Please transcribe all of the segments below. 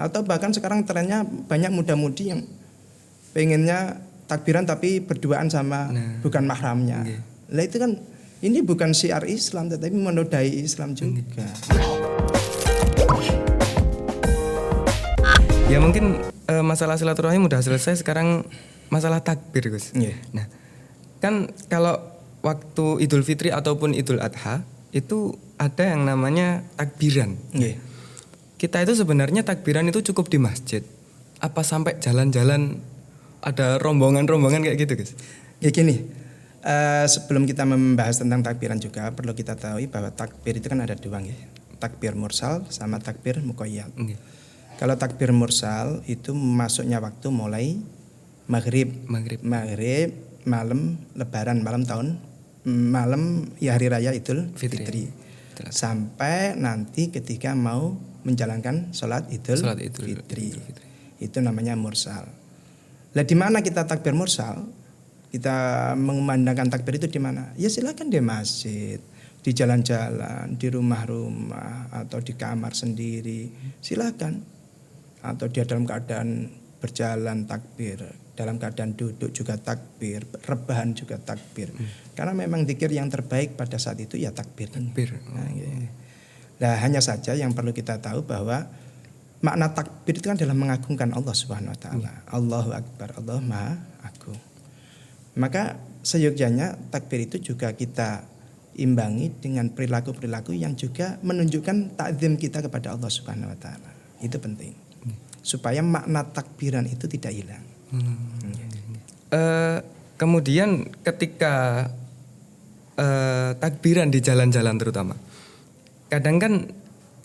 Atau bahkan sekarang trennya banyak muda-mudi yang pengennya takbiran tapi berduaan sama bukan mahramnya. Lah itu kan ini bukan syiar Islam tetapi menodai Islam juga. Ya mungkin masalah silaturahim udah selesai, sekarang masalah takbir, Gus. Nah, kan kalau waktu Idul Fitri ataupun Idul Adha itu ada yang namanya takbiran. Kita itu sebenarnya takbiran itu cukup di masjid. Apa sampai jalan-jalan ada rombongan-rombongan kayak gitu, Gus? Ya gini, sebelum kita membahas tentang takbiran juga perlu kita tahu bahwa takbir itu kan ada dua, takbir mursal sama takbir muqayyad. Kalau takbir mursal itu masuknya waktu mulai maghrib malam lebaran, malam ya hari raya Idul Fitri. Sampai nanti ketika mau menjalankan sholat Idul Fitri. Itu namanya mursal. Lah di mana kita takbir mursal? Kita mengumandangkan takbir itu di mana? Ya silakan di masjid, di jalan-jalan, di rumah-rumah atau di kamar sendiri. Silakan. Atau dia dalam keadaan berjalan takbir, dalam keadaan duduk juga takbir, rebahan juga takbir. Karena memang zikir yang terbaik pada saat itu ya takbir. Nah, hanya saja yang perlu kita tahu bahwa makna takbir itu kan adalah mengagungkan Allah Subhanahu wa taala. Allahu Akbar, Allah Maha Agung. Maka seyogyanya takbir itu juga kita imbangi dengan perilaku-perilaku yang juga menunjukkan takzim kita kepada Allah Subhanahu wa taala. Itu penting. Supaya makna takbiran itu tidak hilang. Kemudian ketika takbiran di jalan-jalan terutama, kadang kan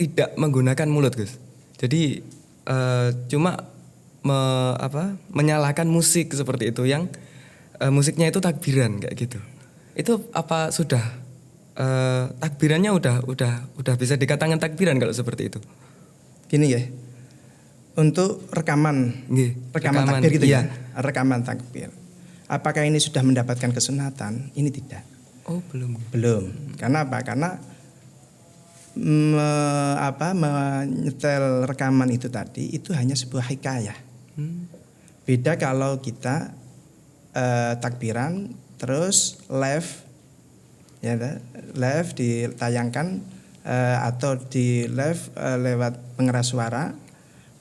tidak menggunakan mulut, Gus. Jadi cuma menyalakan musik seperti itu, yang musiknya itu takbiran kayak gitu. Itu apa sudah takbirannya udah bisa dikatakan takbiran kalau seperti itu? Gini ya. Untuk rekaman takbir gitu ya, rekaman takbir. Apakah ini sudah mendapatkan kesunatan? Ini tidak. Oh belum. Karena apa? Karena menyetel rekaman itu tadi itu hanya sebuah hikayah. Beda kalau kita takbiran terus live ditayangkan atau di live lewat pengeras suara.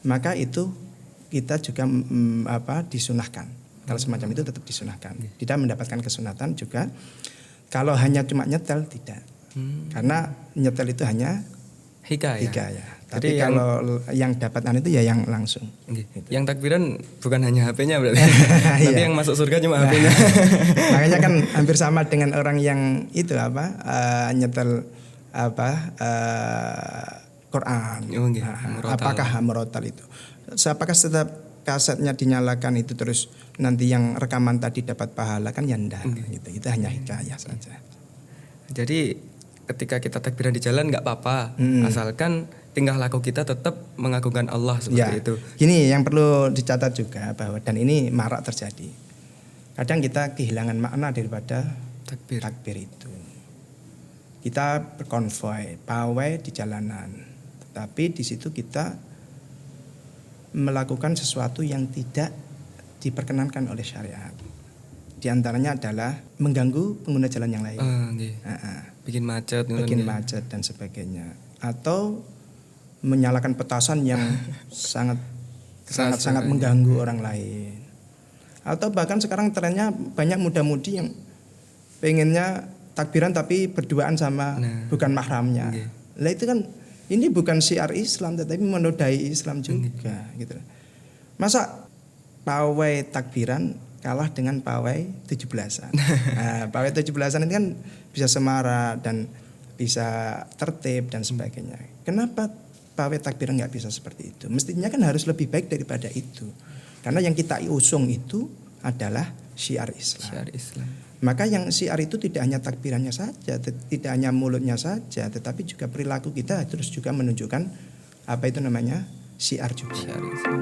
Maka itu kita juga disunahkan. Kalau semacam itu tetap disunahkan. Tidak mendapatkan kesunatan juga. Kalau hanya cuma nyetel tidak. Karena nyetel itu hanya hikayah. Tapi kalau yang dapatan itu ya yang langsung. Gitu. Yang takbiran bukan hanya HP-nya berarti. Nanti yang masuk surga cuma HP-nya. Makanya kan hampir sama dengan orang yang itu nyetel Quran. Apakah murotal itu? Apakah setiap kasetnya dinyalakan itu terus nanti yang rekaman tadi dapat pahala? Kan ya enggak. Itu hanya hikayah saja. Jadi ketika kita takbiran di jalan nggak apa-apa, asalkan tingkah laku kita tetap mengagungkan Allah seperti itu. Gini yang perlu dicatat juga bahwa dan ini marak terjadi. Kadang kita kehilangan makna daripada takbir itu. Kita berkonvoi, pawai di jalanan. Tapi di situ kita melakukan sesuatu yang tidak diperkenankan oleh syariat. Di antaranya adalah mengganggu pengguna jalan yang lain. Bikin macet dan sebagainya. Atau menyalakan petasan yang sangat mengganggu orang lain. Atau bahkan sekarang trennya banyak muda-mudi yang pengennya takbiran tapi berduaan sama bukan mahramnya. Lah itu kan ini bukan syiar Islam tetapi menodai Islam juga gitu. Masa pawai takbiran kalah dengan pawai 17-an. Pawai 17-an ini kan bisa semarak dan bisa tertib dan sebagainya. Kenapa pawai takbiran nggak bisa seperti itu? Mestinya kan harus lebih baik daripada itu. Karena yang kita usung itu adalah syiar Islam. Maka yang syiar itu tidak hanya takbirannya saja, tidak hanya mulutnya saja, tetapi juga perilaku kita terus juga menunjukkan apa itu namanya syiar juga. Syiar Islam.